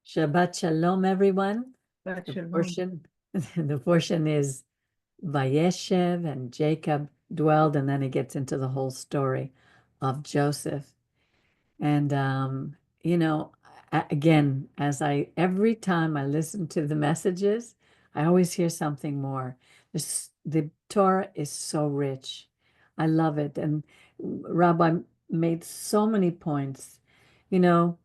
Shabbat Shalom, everyone. Shabbat The Shalom. portion, the portion is Vayeshev and Jacob dwelled, and then it gets into the whole story of Joseph. And again, every time I listen to the messages, I always hear something more. The Torah is so rich. I love it. And Rabbi made so many points. You know,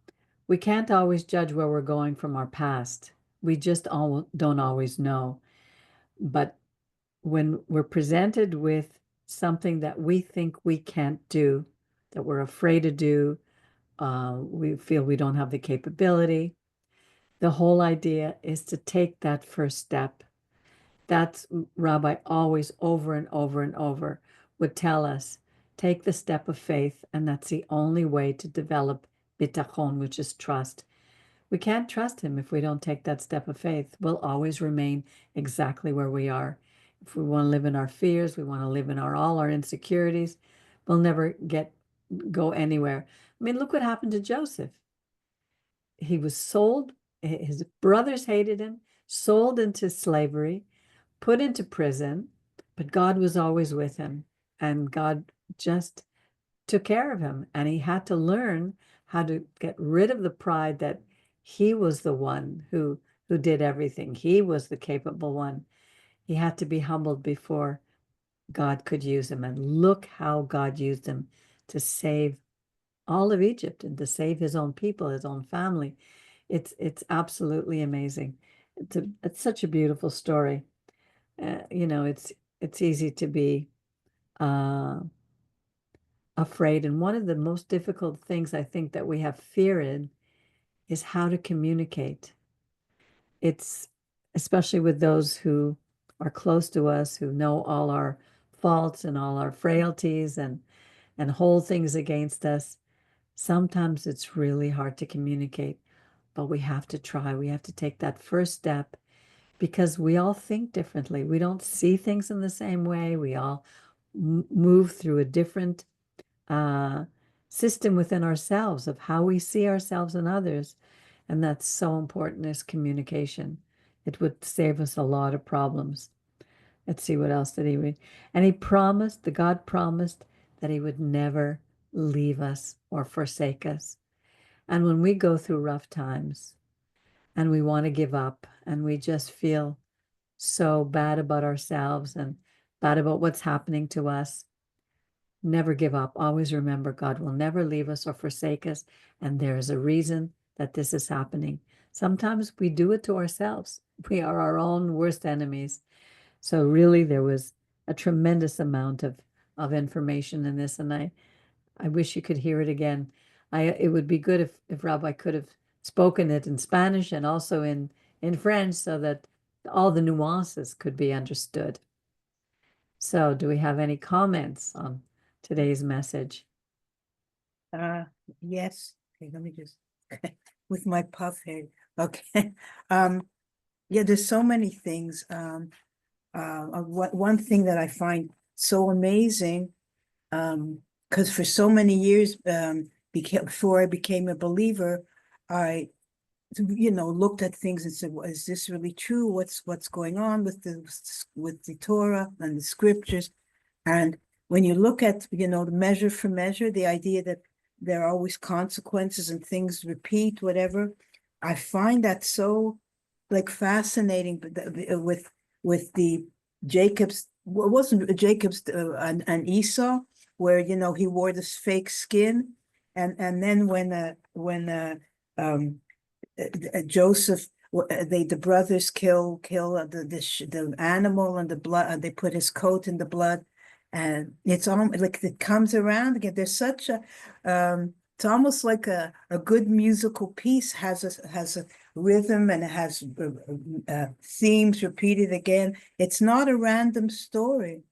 we can't always judge where we're going from our past. We just don't always know. But when we're presented with something that we think we can't do, that we're afraid to do, we feel we don't have the capability, the whole idea is to take that first step. That's Rabbi always over and over and over would tell us, take the step of faith, and that's the only way to develop bitachon, which is trust. We can't trust him if we don't take that step of faith. We'll always remain exactly where we are. If we want to live in our fears, we want to live in all our insecurities, we'll never go anywhere. I mean, look what happened to Joseph. He was sold, his brothers hated him, sold into slavery, put into prison, but God was always with him, and God just took care of him, and he had to learn how to get rid of the pride that he was the one who did everything. He was the capable one. He had to be humbled before God could use him, and look how God used him to save all of Egypt and to save his own people, his own family. It's absolutely amazing. It's such a beautiful story. It's easy to be afraid, and one of the most difficult things I think that we have fear in is how to communicate. It's especially with those who are close to us, who know all our faults and all our frailties and hold things against us. Sometimes it's really hard to communicate, but we have to try. We have to take that first step because we all think differently. We don't see things in the same way. We all move through a different system within ourselves of how we see ourselves and others. And that's so important is communication. It would save us a lot of problems. Let's see, what else did he read? And God promised that he would never leave us or forsake us. And when we go through rough times and we want to give up and we just feel so bad about ourselves and bad about what's happening to us, never give up. Always remember God will never leave us or forsake us. And there is a reason that this is happening. Sometimes we do it to ourselves. We are our own worst enemies. So really there was a tremendous amount of information in this. And I wish you could hear it again. It would be good if Rabbi could have spoken it in Spanish and also in French so that all the nuances could be understood. So do we have any comments on today's message? Yes. Okay, let me just with my puff head. Okay. Yeah, there's so many things. One thing that I find so amazing, because for so many years, before I became a believer, I looked at things and said, well, is this really true? What's going on with the Torah and the scriptures? And when you look at, the measure for measure, the idea that there are always consequences and things repeat, whatever, I find that so fascinating. But with the Jacob's, well, it wasn't Jacob's and Esau, where he wore this fake skin, and then when Joseph, the brothers kill the animal and the blood. They put his coat in the blood, and it's almost like it comes around again. There's such a it's almost like a good musical piece has a rhythm, and it has themes repeated again. It's not a random story.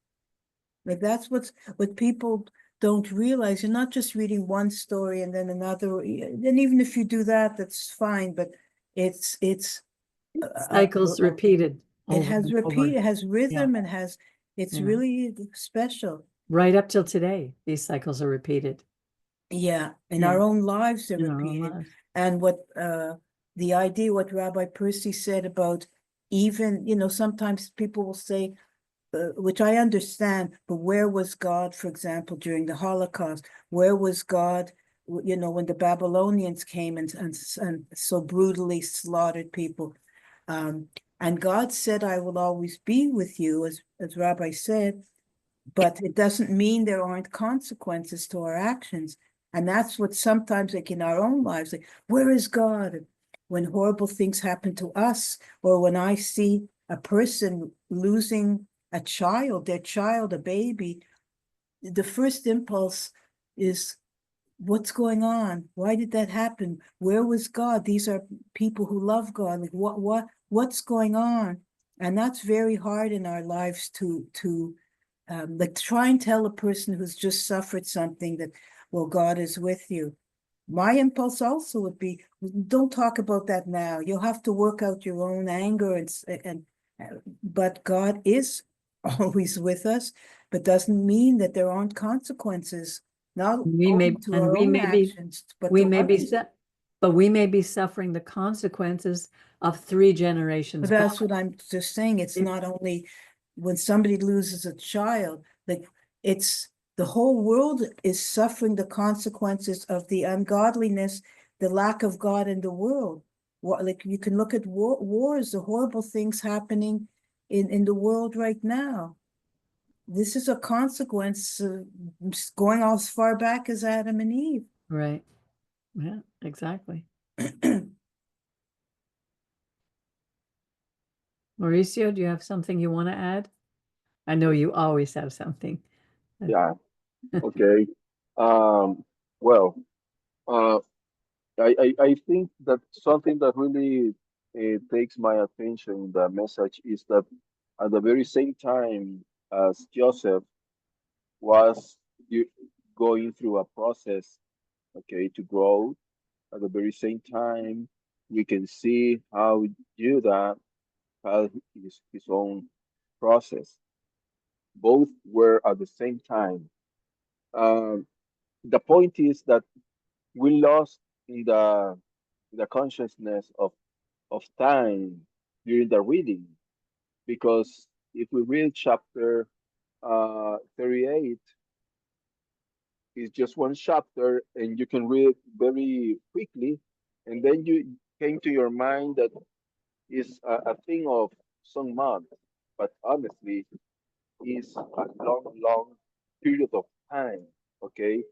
Like that's what people don't realize. You're not just reading one story and then another. And even if you do that, that's fine. But it's Cycles repeated. It has repeat. It has rhythm, and it's Yeah. really special. Right up till today, these cycles are repeated. Yeah, in our own lives, they're In our own repeated. lives. And what the idea, what Rabbi Percy said about even, sometimes people will say, which I understand, but where was God, for example, during the Holocaust? Where was God, when the Babylonians came and so brutally slaughtered people? And God said, I will always be with you, as Rabbi said, but it doesn't mean there aren't consequences to our actions. And that's what sometimes, like in our own lives, like, where is God? When horrible things happen to us, or when I see a person losing a child, their child, a baby, the first impulse is, what's going on? Why did that happen? Where was God? These are people who love God. Like, what's going on? And that's very hard in our lives to like try and tell a person who's just suffered something that, well, God is with you. My impulse also would be, don't talk about that now. You'll have to work out your own anger and but God is always with us, but doesn't mean that there aren't consequences, not We only may, to and our we own may be, actions, but we to may be, others. but we may be suffering the consequences of 3 generations But back. that's what I'm just saying. It's not only when somebody loses a child, like it's the whole world is suffering the consequences of the ungodliness, the lack of God in the world. Like you can look at wars, the horrible things happening in the world right now. This is a consequence going as far back as Adam and Eve. Right. Yeah, exactly. Mauricio, do you have something you want to add? I know you always have something. Yeah. Okay. Um, well, uh, I think that something that really takes my attention in the message is that at the very same time as Joseph was you- going through a process, okay, to grow, at the very same time, we can see how Judah had his own process. Both were at the same time. Um, the point is that we lost in the consciousness of time during the reading, because if we read chapter 38, it's just one chapter and you can read very quickly, and then you came to your mind that is a thing of some months, but honestly is a long period of time. Okay,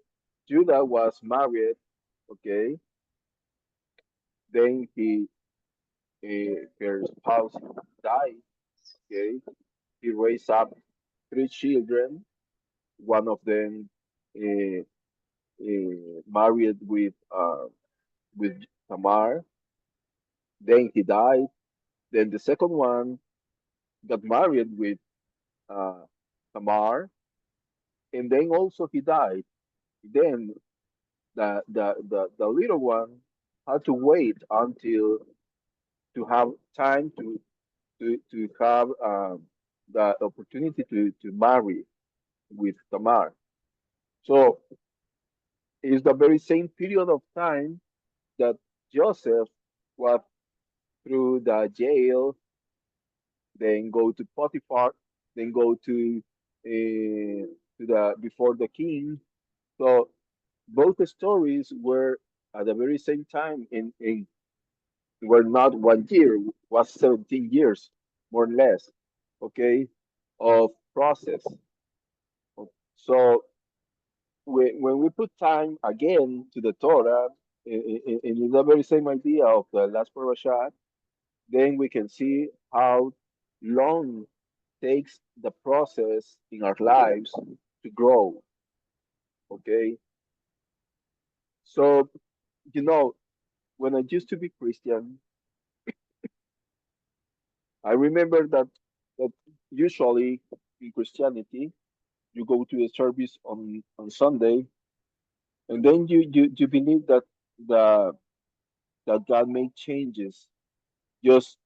Judah was married. Okay, then her spouse died. Okay, he raised up 3 children. One of them uh, married with Tamar. Then he died. Then the second one got married with uh, Tamar, and then also he died. Then the little one had to wait until to have time to have the opportunity to marry with Tamar. So it's the very same period of time that Joseph was through the jail, then go to Potiphar, then go to the before the king. So both stories were at the very same time in were not 1 year, was 17 years, more or less, okay, of process. So when we put time again to the Torah, in the very same idea of the last parasha, then we can see how long takes the process in our lives to grow. Okay, so you know, when I used to be Christian, I remember that usually in Christianity you go to a service on Sunday, and then you believe that the that God made changes just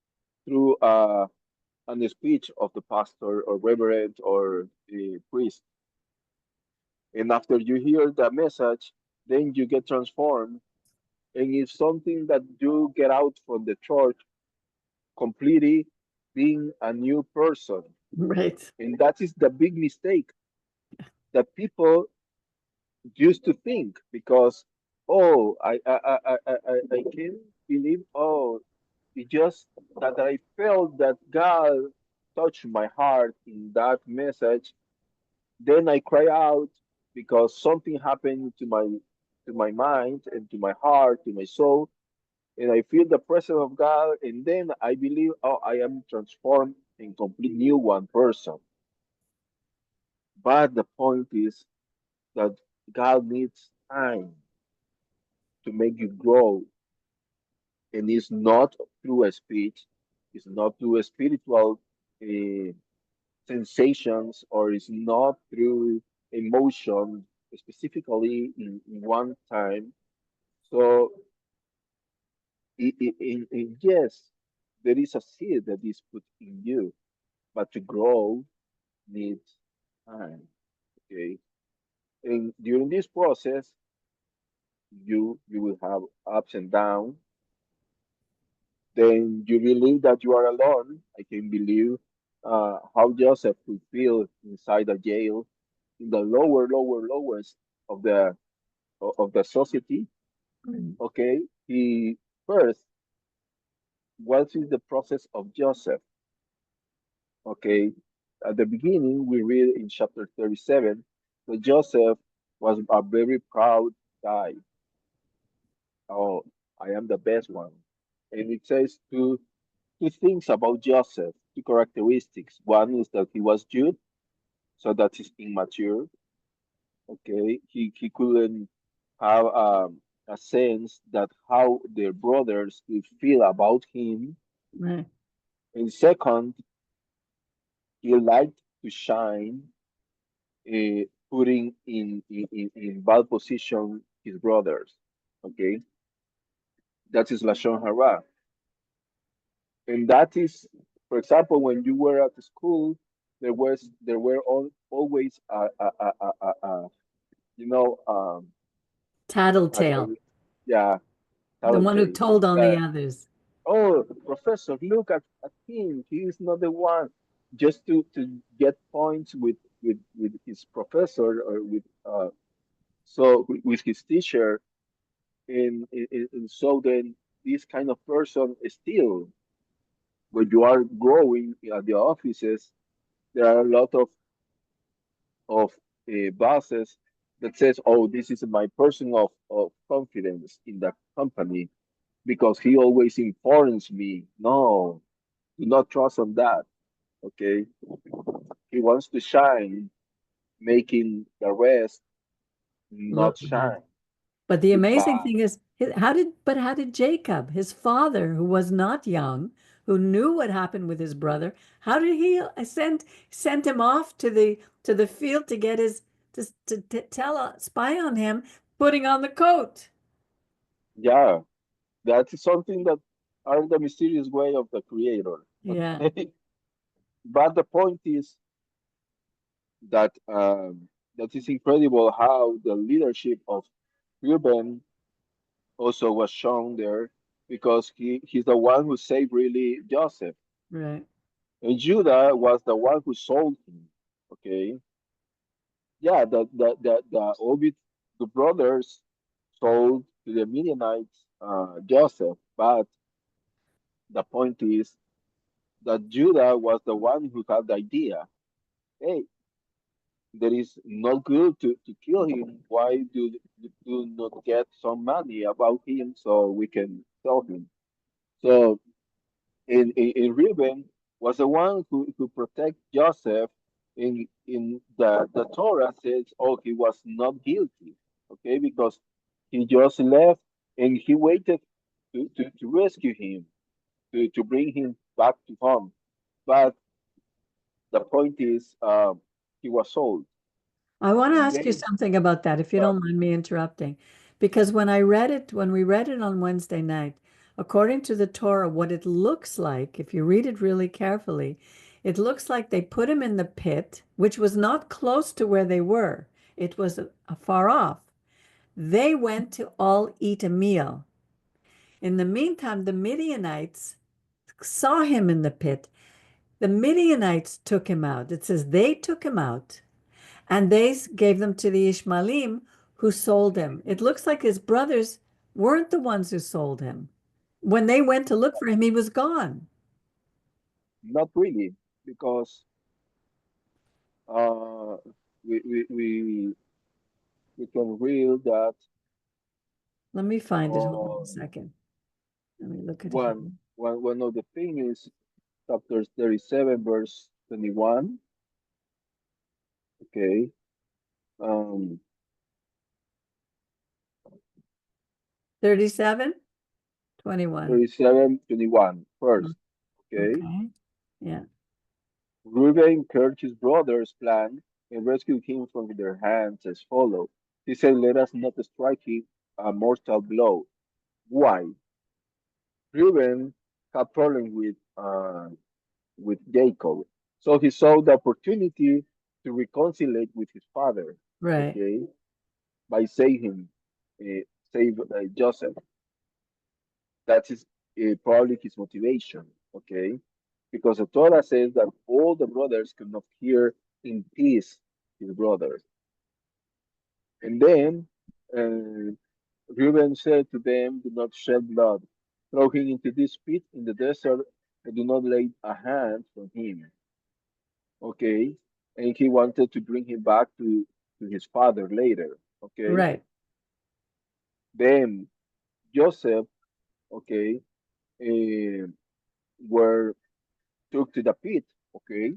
through an speech of the pastor or reverend or a priest. And after you hear the message, then you get transformed and it's something that you get out from the church completely being a new person. Right. And that is the big mistake that people used to think because, oh, I can't believe, oh, it just that I felt that God touched my heart in that message. Then I cry out because something happened to my mind and to my heart, to my soul, and I feel the presence of God, and then I believe, oh, I am transformed in complete new one person. But the point is that God needs time to make you grow, and it's not through a speech, it's not through a spiritual uh, sensations, or it's not through emotion, specifically in one time. So, yes, there is a seed that is put in you, but to grow needs time. Okay, and during this process, you will have ups and downs. Then you believe that you are alone. I can believe how Joseph could feel inside the jail, in the lowest of the society. Right. Okay, he first, what is the process of Joseph? Okay, at the beginning we read in chapter 37 that Joseph was a very proud guy. Oh, I am the best one, and it says two things about Joseph, two characteristics. One is that he was Jude, so that is immature. Okay, he couldn't have a sense that how their brothers would feel about him. Right. And second, he liked to shine, putting in bad position his brothers. Okay, that is lashon hara, and that is, for example, when you were at the school, there were always you know how can Tattletale, we, yeah, the one who tattletale. told on the Uh, others. oh, professor, look at him. He is not the one. Just to get points with his professor, or with with his teacher, and so then this kind of person is still, when you are growing at the offices, there are a lot of bosses that says, oh, this is my person of confidence in the company because he always informs me. No, do not trust on that. Okay, he wants to shine, making the rest not Look bad. shine. But the Look amazing bad. thing is, how did Jacob, his father, who was not young, who knew what happened with his brother, how did he sent him off to the field to get his to tell spy on him, putting on the coat? Yeah, that is something that are the mysterious way of the creator. Yeah, But the point is that that is incredible how the leadership of Reuben also was shown there, because he's the one who saved really Joseph, right. and Judah was the one who sold him. Okay, yeah, the brothers sold to the Midianites Joseph, but the point is that Judah was the one who had the idea. Hey, that is not good to kill him. Why do not get some money about him so we can sell him? So in Reuben was the one who protect Joseph. In the Torah says, oh, he was not guilty, okay, because he just left and he waited to rescue him, to bring him back to home. But the point is, he was sold, I want to and ask you then something about that, if you uh, don't mind me interrupting. Because when we read it on Wednesday night, according to the Torah, what it looks like, if you read it really carefully, it looks like they put him in the pit, which was not close to where they were. It was far off. They went to all eat a meal. In the meantime, the Midianites saw him in the pit. The Midianites took him out. It says they took him out and they gave them to the Ishmaelim who sold him. It looks like his brothers weren't the ones who sold him. When they went to look for him, he was gone. Not really, because uh, we, we, we, we can read that Let me find it. Hold on a on second. Let me look at one, him. one of the things, chapter 37, verse 21. Okay. Um, 37, 21. 37, 21. First. Okay. Okay. Yeah. Reuben cursed his brother's plan and rescued him from their hands as follows. He said, let us not strike him a mortal blow. Why? Reuben had problem with Jacob. So he saw the opportunity to reconcile with his father, Right. okay, by saving save Joseph. That is probably his motivation, okay, because the Torah says that all the brothers could not hear in peace his brother. And then Reuben said to them, do not shed blood. Throw him into this pit in the desert and do not lay a hand on him. Okay. And he wanted to bring him back to his father later. Okay. Right. Then Joseph, okay, uh, were took to the pit. Okay.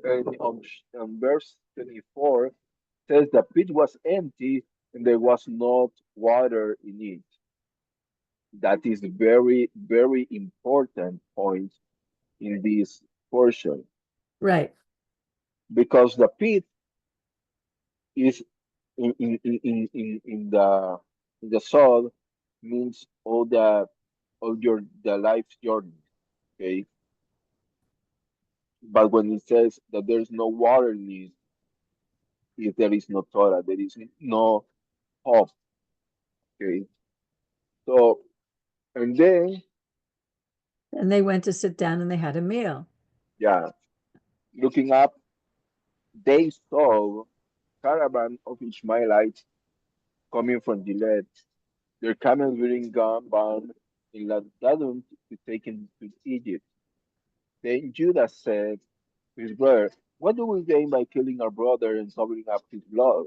And on verse 24 says the pit was empty and there was not water in it. That is very, very important point in this portion Right. because the pit is in the soul means all your the life's journey. Okay, but when it says that there's no water in it, if there is no Torah, there is no hope. Okay, so and then And they went to sit down and they had a meal. yeah, looking up, they saw caravan of Ishmaelites coming from Gilead. Their camels being gone bound in Ladadun to be taken to Egypt. Then Judah said to his brother, what do we gain by killing our brother and covering up his blood?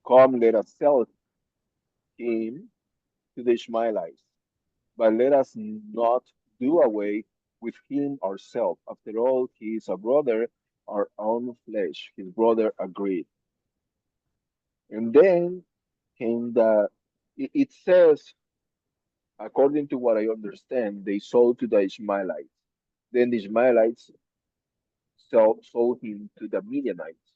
Come, let us sell him to the Ishmaelites, but let us not do away with him ourselves. After all, he is a brother, our own flesh. His brother agreed. And then came it says, according to what I understand, they sold to the Ishmaelites. Then the Ishmaelites sold him to the Midianites.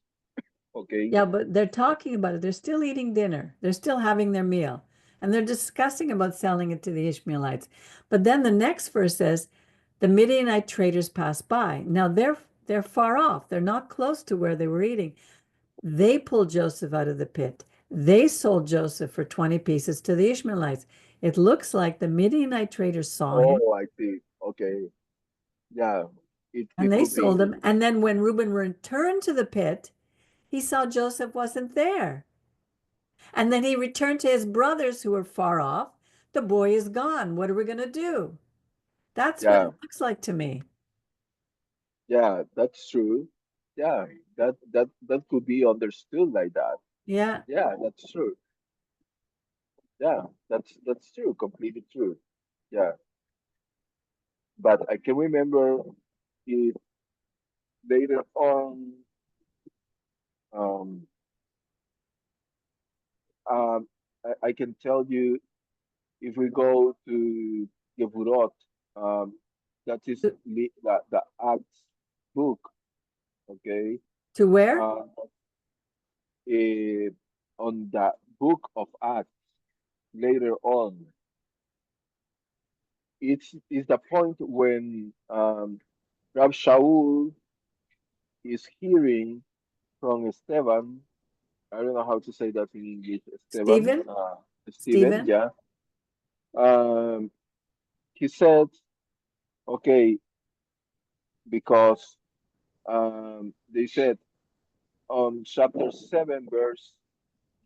Okay? Yeah, but they're talking about it. They're still eating dinner. They're still having their meal. And they're discussing about selling it to the Ishmaelites. But then the next verse says, the Midianite traders passed by. Now they're far off. They're not close to where they were eating. They pulled Joseph out of the pit. They sold Joseph for 20 pieces to the Ishmaelites. It looks like the Midianite traders saw him Oh, I see. Okay. Yeah, and it they could be. sold him. And then when Reuben returned to the pit, he saw Joseph wasn't there. And then he returned to his brothers who were far off. The boy is gone. What are we going to do? That's what Yeah, it looks like to me. yeah, that's true. Yeah, that could be understood like that. Yeah. Yeah, that's true. Yeah, that's true, completely true. Yeah, but I can remember if later on, um, um, I can tell you if we go to Gevurot, um, that is To, the Acts book, okay? to where? Uh, eh, on the book of Acts later on, it's the point when Rab Shaul is hearing from Esteban. I don't know how to say that in English. Esteban, Stephen? Stephen, Stephen? yeah. Um, he said, okay, because they said on chapter 7, verse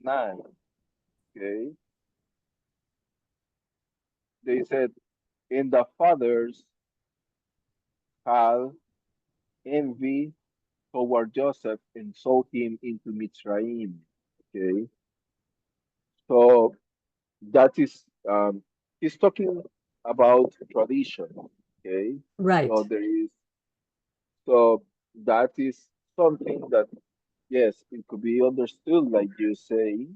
9, okay, they said, "In the fathers had envy toward Joseph and sold him into Mitzrayim." Okay, so that is he's talking about tradition. Okay, so Right. there is so that is something that yes, it could be understood like you say,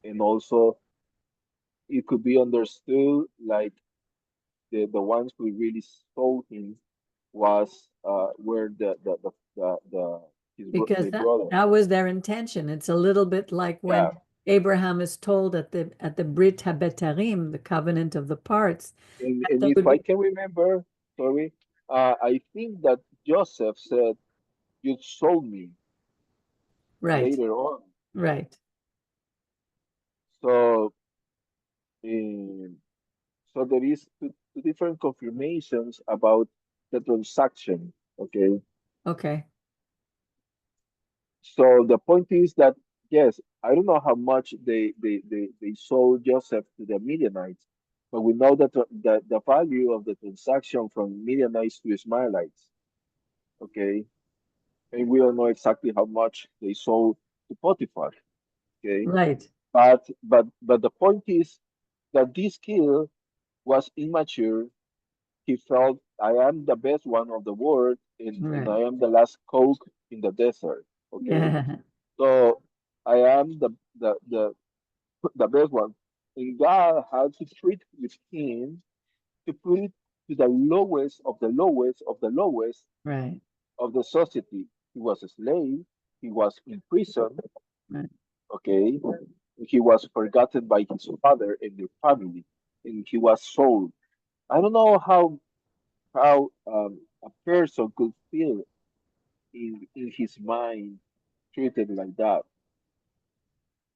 and also it could be understood like the ones who really sold him was were the Because the brothers. that was their intention. It's a little bit like Yeah, when Abraham is told at the Brit HaBetarim, the covenant of the parts, that and there if would I be can remember, sorry, I think that Joseph said, "You sold me" right, later on. right, So, um, so there is two different confirmations about the transaction. Okay, okay, so the point is that yes, I don't know how much they sold Joseph to the Midianites, but we know that the value of the transaction from Midianites to Ishmaelites. Okay, and we don't know exactly how much they sold to Potiphar. Okay, right, but the point is that this kid was immature. He felt I am the best one of the world, and right. I am the last coke in the desert. Okay, Yeah, so I am the best one, and God had to treat with him to put it to the lowest of the lowest of the lowest right, of the society. He was a slave. He was in prison. right. Okay, he was forgotten by his father and the family, and he was sold. I don't know how a person could feel in his mind treated like that,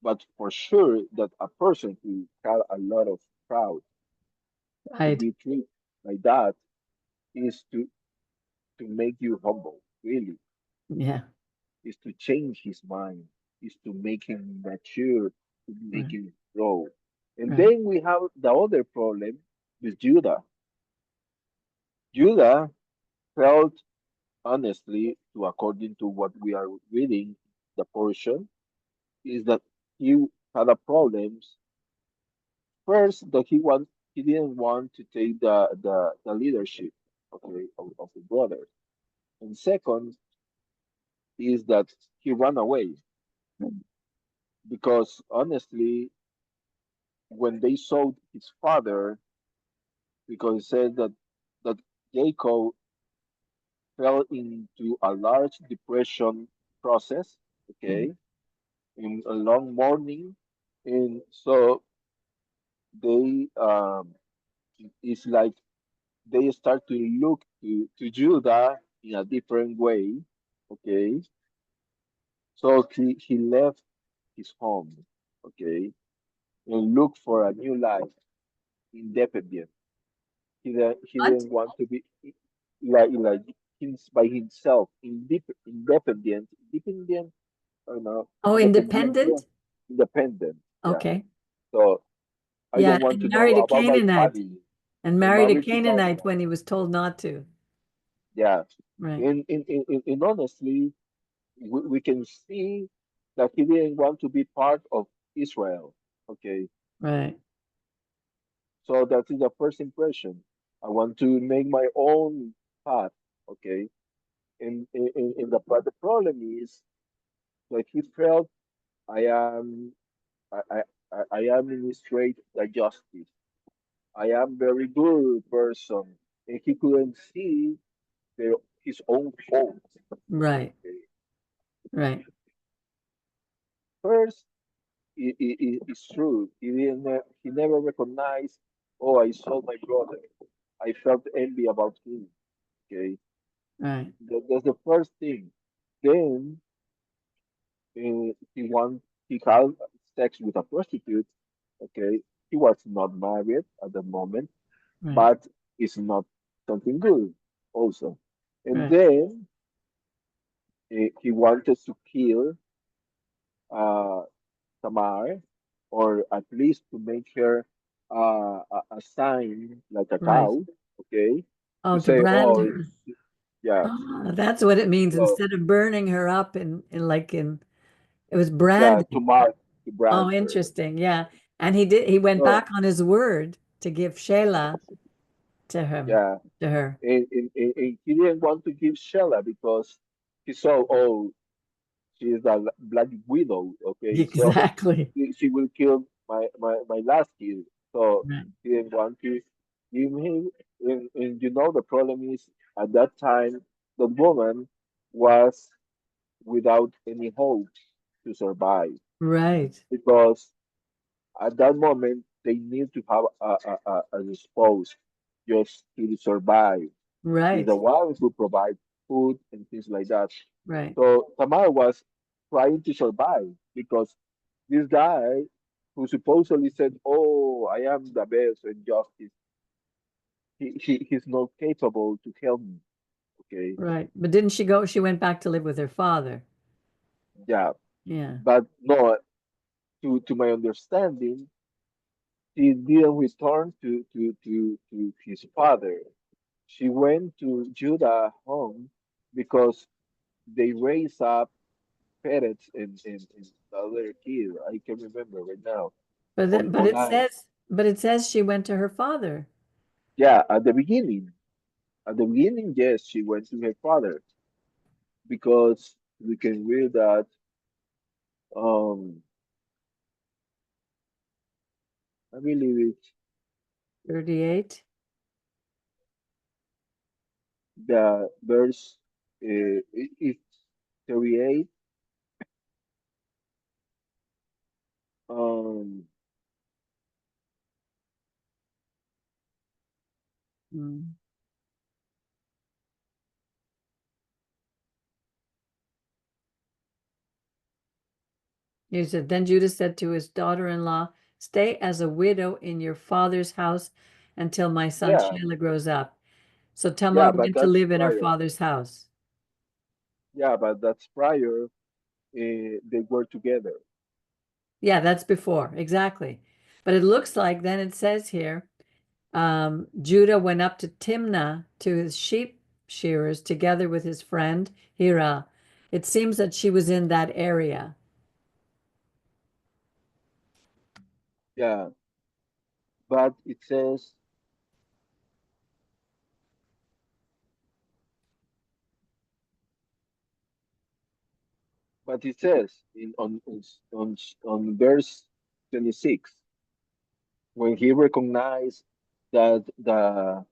but for sure that a person who had a lot of proud to Right. be treated like that is to make you humble. Really, Yeah, is to change his mind, is to make him mature, to make right, him grow. And right, then we have the other problem with Judah. Judah felt honestly, to according to what we are reading, the portion is that he had a problems. First, that he didn't want to take the leadership, okay, of the brothers. And second is that he ran away because honestly, when they saw his father, because it says that Jacob fell into a large depression process, right, okay, in a long morning, and so they it's like they start to look to Judah in a different way, okay. So he left his home, okay, and looked for a new life, independent. He what? didn't want to be like by himself, independent. I don't know, Oh, independiente, independent? independent. Yeah. Okay. So I Yeah, don't want to and know married a about my Canaanite family. and And married a married to Canada. Canaanite when he was told not to. Yeah. Right, And honestly, we can see that he didn't want to be part of Israel. Okay. right, So that is the first impression. I want to make my own path. Okay. But the problem is that he felt I am I, I, I am in straight the justice. I am very good person. And he couldn't see his own faults. right, Okay. right, First, it's true. He never recognized, oh, I saw my brother. I felt envy about him. Okay, right, that's the first thing. Then he had sex with a prostitute. Okay, he was not married at the moment, Right. but it's not something good also. And Right. then he wanted to kill uh, Tamar, or at least to make her a sign like a Right. cow, okay? To Oh, to say, brand oh, her. yeah, Ah, that's what it means. so Instead of burning her up in like in it was yeah, branding. to mark, to Oh, brand her. interesting. Yeah. And he went So back on his word to give Sheila to him, yeah, to her. and he didn't want to give Shella because he saw, oh, she is the Black Widow, okay? So Exactly. she will kill my last kid. So Right. he didn't want to give him. And you know, the problem is at that time, the woman was without any hope to survive Right. because at that moment they need to have a spouse just to survive. Is the Right. one who provide food and things like that. Right. So Tamar was trying to survive because this guy who supposedly said, "Oh, I am the best in justice," he's not capable to help me. Okay, Right. But didn't she go? She went back to live with her father. yeah, Yeah. but no. To my understanding, she didn't return to his father. She went to Judah home because they raised up parents and the other kid. I can remember right now. But On but on it I says she went to her father. Yeah, at the beginning. At the beginning, yes, she went to her father because we can read that um I believe it's 38. the verse it's 38. Um Mm. He said, then Judah said to his daughter-in-law, stay as a widow in your father's house until my son yeah, Shelah grows up. So Tamar yeah, but went to that's live in her prior. father's house. Yeah, but that's prior. They were together. Yeah, that's before. Exactly. But it looks like then it says here, Judah went up to Timnah to his sheep shearers together with his friend Hira. It seems that she was in that area. Yeah, but it says, but it says in on verse 26, when he recognized that uh,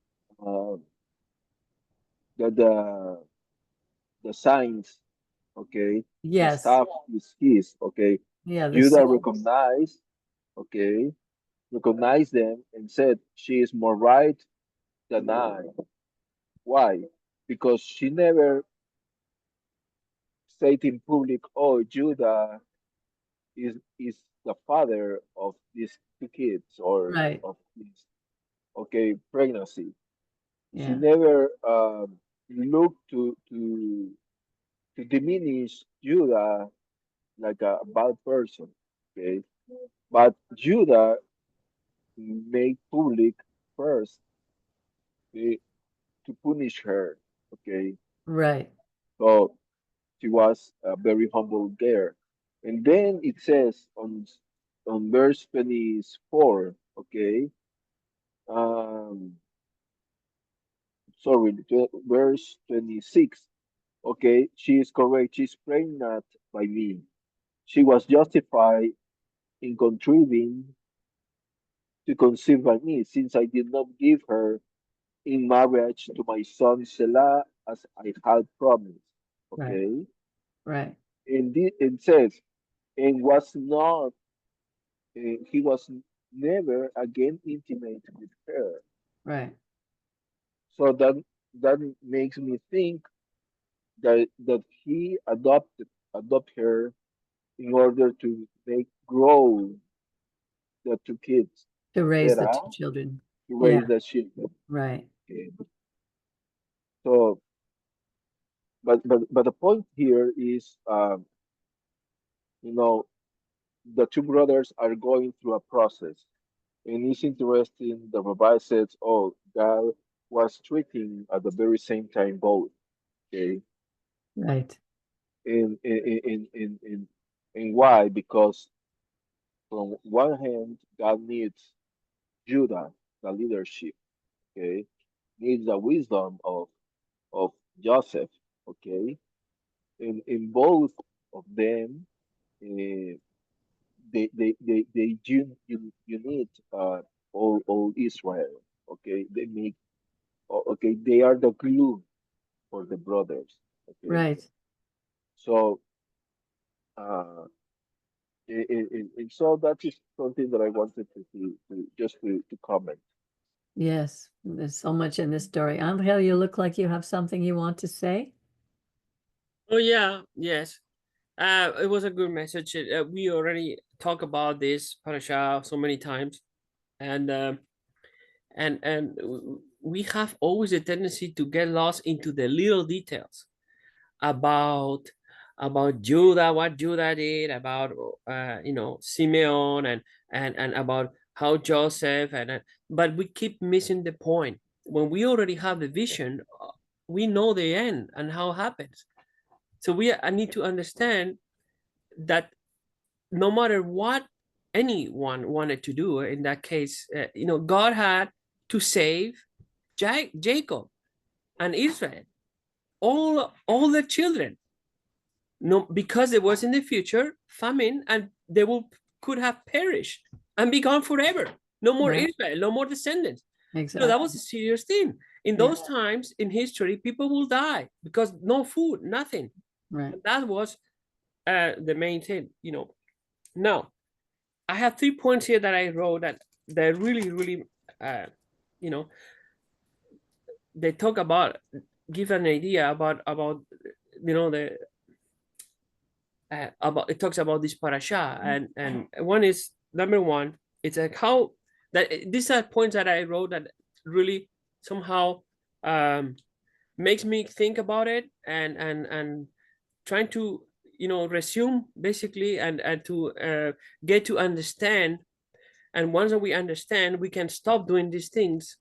the the signs, okay, the Yes. staff is his, okay. Yeah, the Judah soul. recognized, okay, recognized them and said, "She is more right than I." Why? Because she never said in public, "Oh, Judah is the father of these two kids or Right. of this okay pregnancy." She Yeah. never looked to diminish Judah like a bad person. Okay, but Judah made public first eh, to punish her. Okay, Right. so she was a very humble girl. And then it says on verse 24, okay, um, sorry, verse 26, okay, she is correct. She's pregnant by me. She was justified in contriving to conceive by me, since I did not give her in marriage to my son Selah as I had promised. Right. Okay, Right. and it says, and was not he was never again intimate with her. Right. So that makes me think that he adopt her in order to make grow the two kids. To raise the two Sarah children. to Yeah, raise the children. right. Okay. So, but the point here is, you know, the two brothers are going through a process. And it's interesting, the Rabbi says, oh, God was treating at the very same time both. Okay. Right. And why? Because from one hand, God needs Judah, the leadership, okay, needs the wisdom of Joseph, okay. In both of them, uh, they need all Israel, okay. They make okay. They are the glue for the brothers, okay. Right. So uh, and so that is something that I wanted to just to comment. Yes. There's so much in this story. Angel, you look like you have something you want to say. Oh yeah, yes. It was a good message. We already talked about this parasha so many times, and we have always a tendency to get lost into the little details about Judah, what Judah did, about Simeon, and about how Joseph, but we keep missing the point. When we already have the vision, we know the end and how it happens. So I need to understand that no matter what anyone wanted to do in that case, God had to save Jacob and Israel, all their children. No, because it was in the future famine, and they could have perished and be gone forever. No more Yeah, Israel, no more descendants. That was exactly. a serious thing. In Yeah. those times in history, people will die because no food, nothing. Right. And that was the main thing. Now, I have 3 points here that I wrote that really, really, uh, you know, they talk about, give an idea about the about, it talks about this parasha, and one is, number one, it's like how that these are points that I wrote that really somehow um, makes me think about it, and trying to resume basically, and to get to understand. And once that we understand, we can stop doing these things,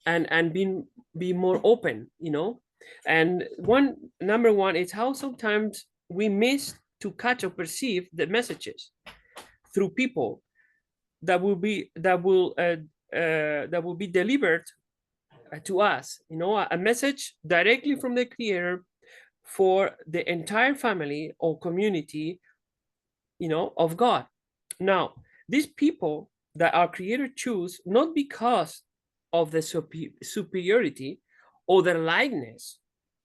and be more open. And number one is how sometimes we miss to catch or perceive the messages through people that will be delivered to us. A message directly from the Creator for the entire family or community, of God. Now, these people that our Creator choose, not because of the superiority or their likeness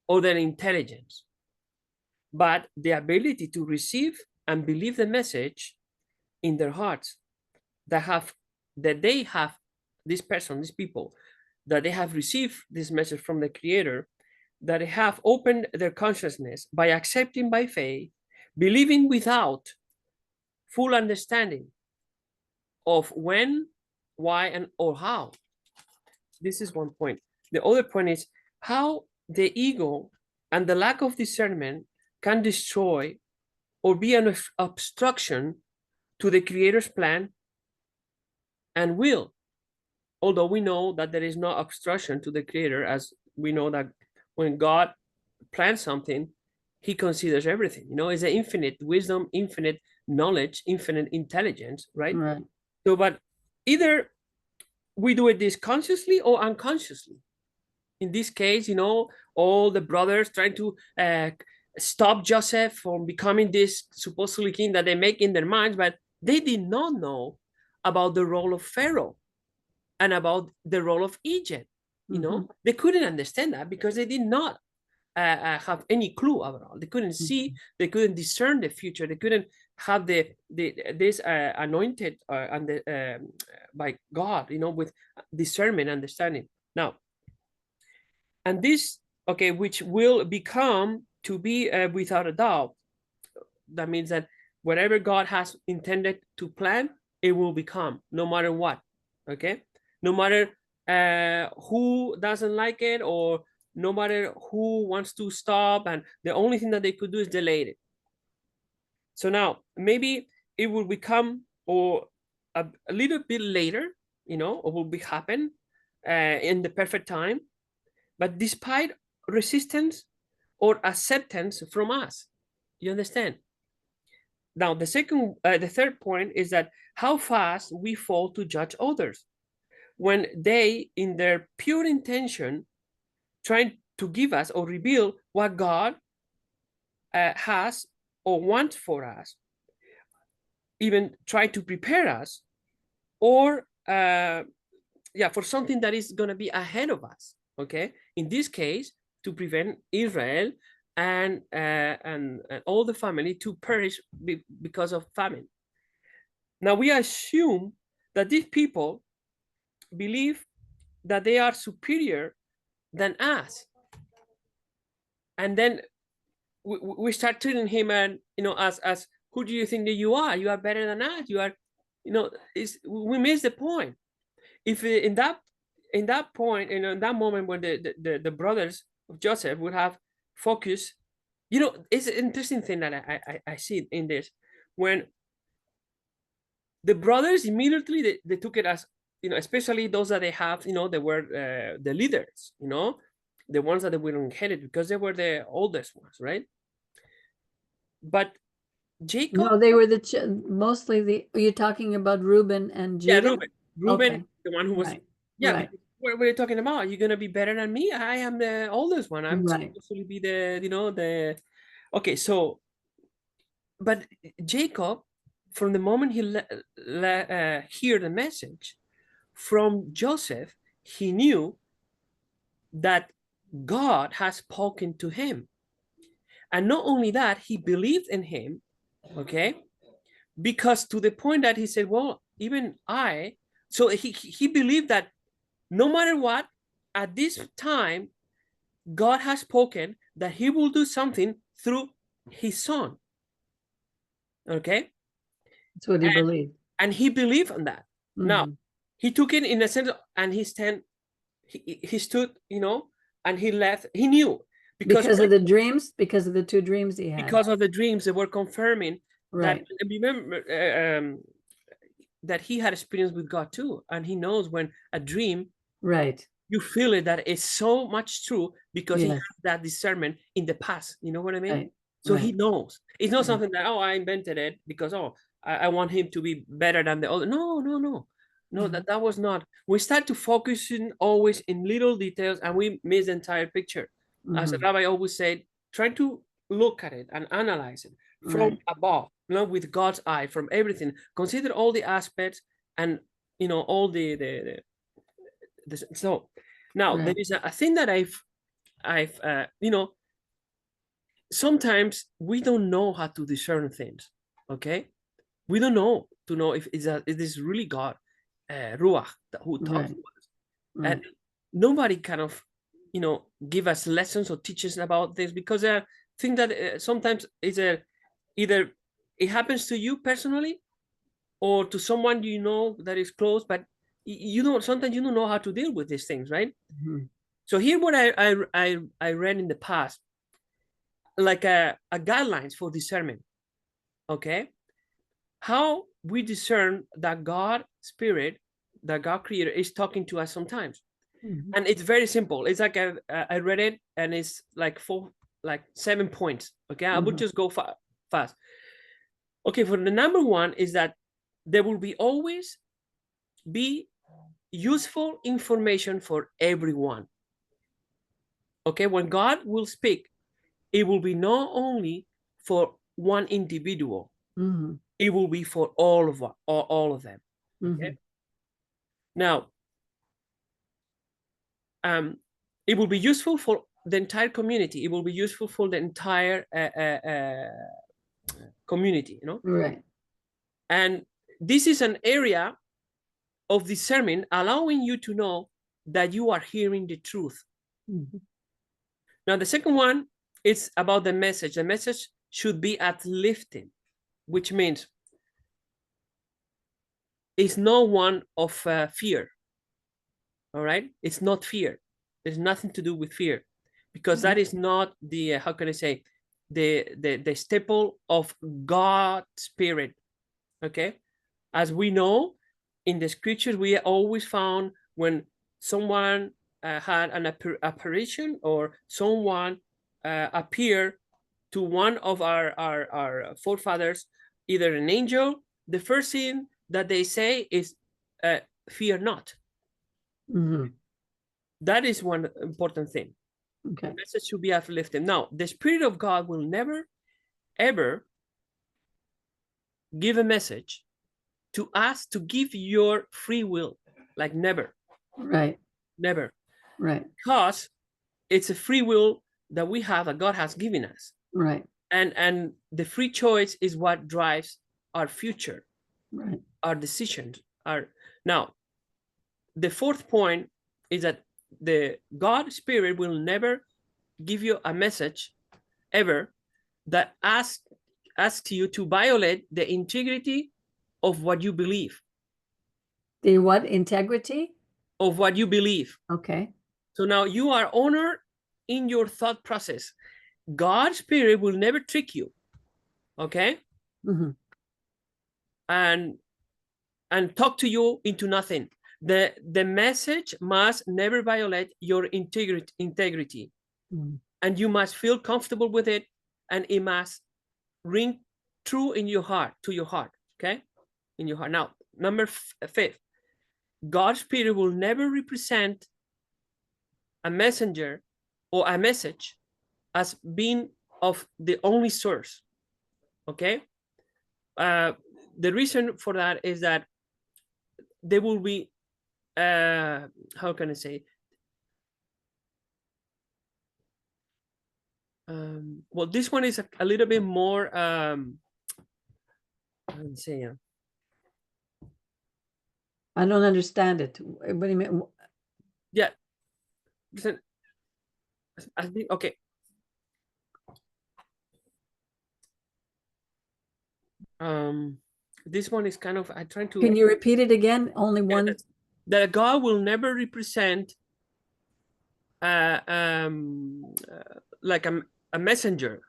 or their intelligence, but the ability to receive and believe the message in their hearts, that they have these people, that they have received this message from the Creator, that they have opened their consciousness by accepting by faith, believing without full understanding of when, why, and or how. This is one point. The other point is how the ego and the lack of discernment can destroy or be an obstruction to the Creator's plan and will. Although we know that there is no obstruction to the Creator, as we know that when God plans something, He considers everything. It's an infinite wisdom, infinite knowledge, infinite intelligence, right? Right. So, but either we do it this consciously or unconsciously. In this case, all the brothers trying to stop Joseph from becoming this supposedly king that they make in their minds, but they did not know about the role of Pharaoh and about the role of Egypt. They couldn't understand that because they did not have any clue about it. They couldn't see, they couldn't discern the future, they couldn't have this anointed and by God, with discernment, understanding. Now, and this, okay, which will become to be without a doubt. That means that whatever God has intended to plan, it will become, no matter what. Okay, no matter who doesn't like it, or no matter who wants to stop, and the only thing that they could do is delay it. So now maybe it will become, or a little bit later, or will be happen in the perfect time, but despite resistance or acceptance from us. You understand? Now the third point is that how fast we fall to judge others when they, in their pure intention, trying to give us or reveal what God has or wants for us, even try to prepare us, or for something that is going to be ahead of us. Okay, in this case, to prevent Israel and all the family to perish because of famine. Now we assume that these people believe that they are superior than us, and then we start treating him and as who do you think that you are? You are better than us. You are, we miss the point. If in that point, in that moment when the brothers of Joseph would have focused, it's an interesting thing that I see in this, when the brothers immediately they took it as, especially those that they have, they were the leaders, the ones that they were inherited because they were the oldest ones, right? But Jacob, No, they were mostly you're talking about Reuben and Judah? Reuben, Okay. the one who was, Right. yeah, Right. what were you talking about? You're gonna be better than me? I am the oldest one. I'm Right. supposed to be okay. So, but Jacob, from the moment he hear the message from Joseph, he knew that God has spoken to him, and not only that, he believed in him. Okay, because to the point that he said, well, even I, so he believed that no matter what, at this time, God has spoken that he will do something through his son. Okay? That's what he believed. And he believed in that. Now, he took it in a sense, and he stood, and he left. He knew because of the dreams, because of the two dreams he had. Because of the dreams, they were confirming right. that, remember, that he had experience with God too, and he knows when a dream, right, you feel it, that it's so much true because he Yes. has that discernment in the past. You know what I mean? Right. So right. he knows. It's not Right. something that, I invented it because I want him to be better than the other. No. No, that was not. We start to focusing always in little details, and we miss the entire picture. As a rabbi always said, trying to look at it and analyze it from Right. above, with God's eye, from everything. Consider all the aspects, and all the so now Right. there is a thing that I've sometimes we don't know how to discern things. Okay, we don't know to know if it is really God, Ruach, who talks Right. to us, Right. and nobody kind of give us lessons or teaches about this, because I think that sometimes it's either it happens to you personally or to someone that is close, but sometimes you don't know how to deal with these things, right? So here what I read in the past, like a guidelines for discernment. Okay, how we discern that God Spirit, that God Creator is talking to us sometimes. And it's very simple. It's like I read it, and it's like 7 points. Okay, I would just go fast. Okay, for the number one is that there will always be useful information for everyone. Okay, when God will speak, it will be not only for one individual, it will be for all of them. Okay? Now, it will be useful for the entire community. It will be useful for the entire community, Right. And this is an area of discernment, allowing you to know that you are hearing the truth. Now, the second one is about the message. The message should be uplifting, which means is not one of fear. All right, it's not fear. There's nothing to do with fear, because that is not the how can I say, the staple of God's spirit. Okay, as we know in the scriptures, we always found when someone had an apparition, or someone appeared to one of our forefathers, either an angel, the first thing that they say is, fear not. Mm-hmm. That is one important thing. Okay. The message should be uplifted. Now, the Spirit of God will never, ever give a message to us to give your free will. Like never. Right. Never. Right. Because it's a free will that we have, that God has given us. Right. And the free choice is what drives our future, Right. our decisions. Now, the fourth point is that the God Spirit will never give you a message ever that asks you to violate the integrity of what you believe. The what? Integrity? Of what you believe. Okay. So now you are honored in your thought process. God's Spirit will never trick you. Okay? Mm-hmm. And talk to you into nothing. The message must never violate your integrity. Mm-hmm. And you must feel comfortable with it, and it must ring true in your heart, to your heart. Okay? In your heart. Now, number 5, God's Spirit will never represent a messenger or a message as being of the only source. Okay? The reason for that is that there will be, how can I say? Well, this one is a little bit more, let's say, I don't understand it. What do you mean? yeah. Listen, okay. This one is kind of, I trying to. Can you repeat it again? Only one. That God will never represent like a messenger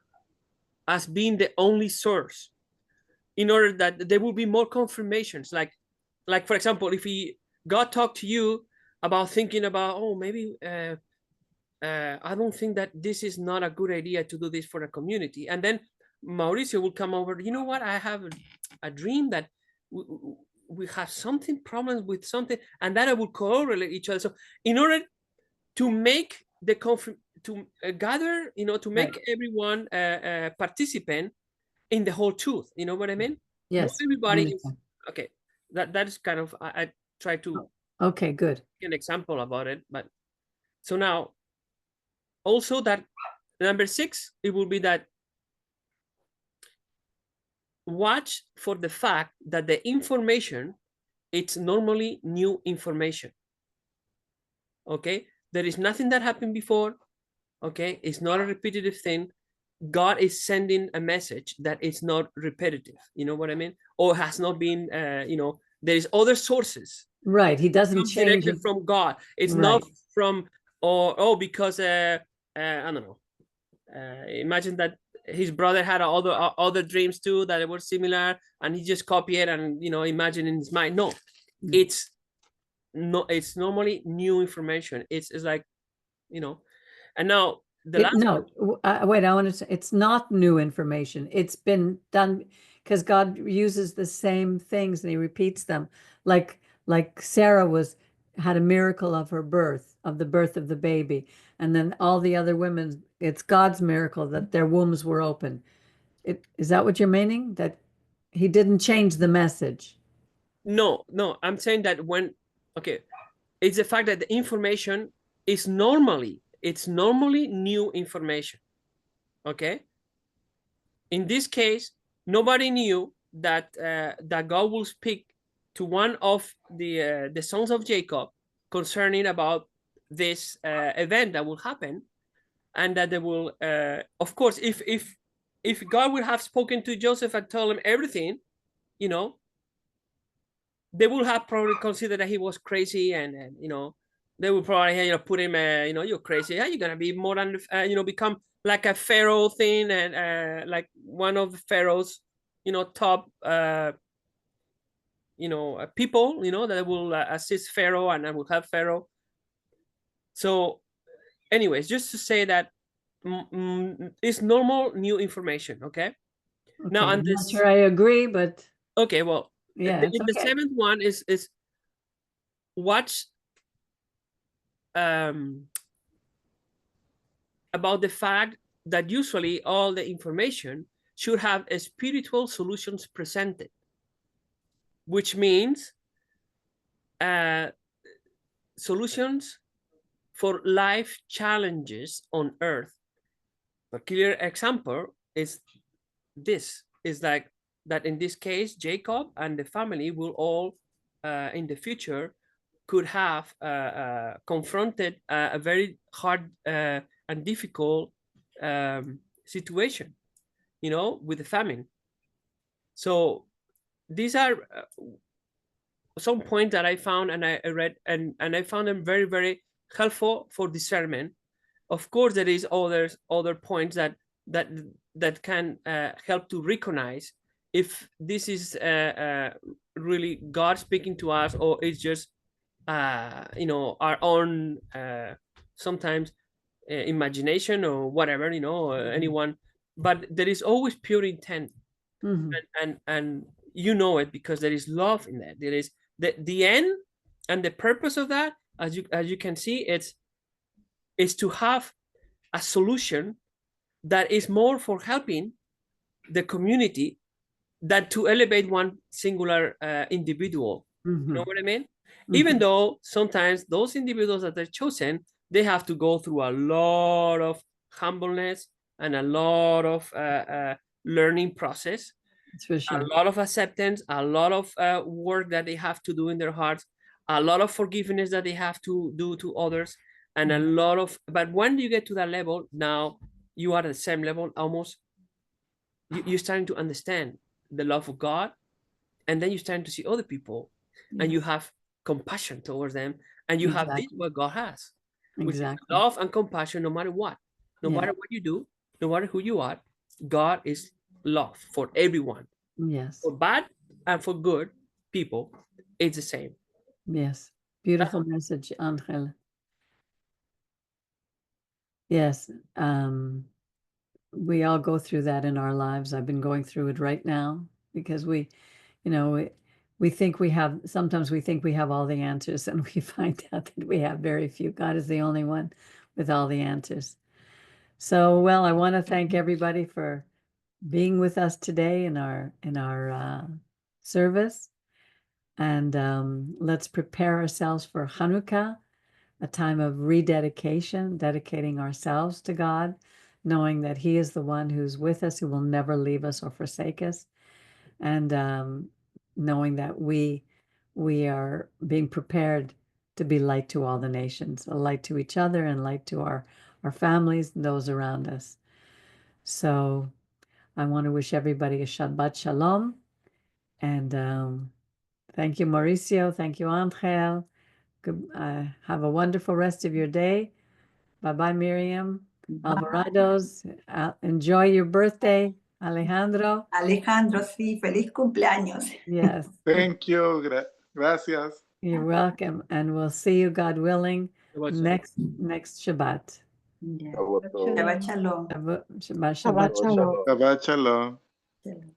as being the only source, in order that there will be more confirmations. Like for example, if God talked to you about thinking about, oh, maybe I don't think that this is not a good idea to do this for a community, and then Mauricio will come over. You know what? I have a dream that we have something problems with something, and that I will correlate each other. So in order to make the to gather, to make everyone participant in the whole truth. You know what I mean? Yes. Not everybody is okay. That is kind of, I try to. Okay, good. An example about it, but so now also that number 6, it will be that watch for the fact that the information, it's normally new information. Okay, there is nothing that happened before. Okay, it's not a repetitive thing. God is sending a message that is not repetitive. You know what I mean? Or has not been, there is other sources. Right. He doesn't change it from God. It's right. not from, because I don't know. Imagine that his brother had other dreams too that were similar, and he just copied it and imagine in his mind. No, it's normally new information. It's like, and now the last no, wait, I want to say it's not new information. It's been done because God uses the same things and he repeats them. Like Sarah had a miracle of her birth, of the birth of the baby. And then all the other women, it's God's miracle that their wombs were open. Is that what you're meaning? That he didn't change the message? No, I'm saying that it's the fact that the information is normally new information. Okay. In this case, nobody knew that that God will speak to one of the sons of Jacob concerning about this event that will happen, and that they will, of course, if God would have spoken to Joseph and told him everything, they will have probably considered that he was crazy, and you know, they will probably, you know, put him, you know, you're crazy. How you gonna be more than, you know, become like a pharaoh thing, and like one of the pharaoh's, you know, top, you know, people, you know, that will assist pharaoh and will help pharaoh. So, anyways, just to say that it's normal new information. Okay. Now, Okay, and I'm not this, sure I agree, but okay, well, yeah, it's the okay. seventh one is watch about the fact that usually all the information should have a spiritual solutions presented, which means solutions for life challenges on earth. A clear example is this, is like that in this case, Jacob and the family will all in the future could have confronted a very hard and difficult situation, you know, with the famine. So these are some points that I found, and I read, and I found them very, very helpful for discernment. Of course, there is other points that that that can help to recognize if this is really God speaking to us, or it's just you know, our own sometimes imagination or whatever, you know, anyone. But there is always pure intent, and you know it because there is love in that. There is the end and the purpose of that, as you can see, it's to have a solution that is more for helping the community than to elevate one singular individual. You know what I mean? Even though sometimes those individuals that are chosen, they have to go through a lot of humbleness and a lot of learning process, That's for sure. a lot of acceptance, a lot of work that they have to do in their hearts, a lot of forgiveness that they have to do to others, and a lot of. But when you get to that level, now you are at the same level almost. You're starting to understand the love of God, and then you're starting to see other people, and you have compassion towards them, and you have this Exactly. what God has, which is Exactly. love and compassion, no matter what, no Yeah. matter what you do, no matter who you are. God is love for everyone, Yes. for bad and for good people. It's the same. Yes. Beautiful message, Angel. Yes. We all go through that in our lives. I've been going through it right now because we, you know, we think we have, sometimes we think we have all the answers, and we find out that we have very few. God is the only one with all the answers. So, well, I want to thank everybody for being with us today in our service, and let's prepare ourselves for Hanukkah, a time of rededication, dedicating ourselves to God, knowing that He is the one who's with us, who will never leave us or forsake us, and knowing that we are being prepared to be light to all the nations, a light to each other and light to our families and those around us. So I want to wish everybody a Shabbat Shalom, and thank you, Mauricio. Thank you, Angel. Good, have a wonderful rest of your day. Bye-bye, Miriam. Alvarado's, enjoy your birthday, Alejandro. Alejandro, sí, feliz cumpleaños. Yes, Thank you. Gracias. you're welcome, and we'll see you, God willing, next Shabbat. Yeah. Shabbat Shabbat shalom. Shabbat Shabbat shalom. shalom. Shabbat shalom. Shalom.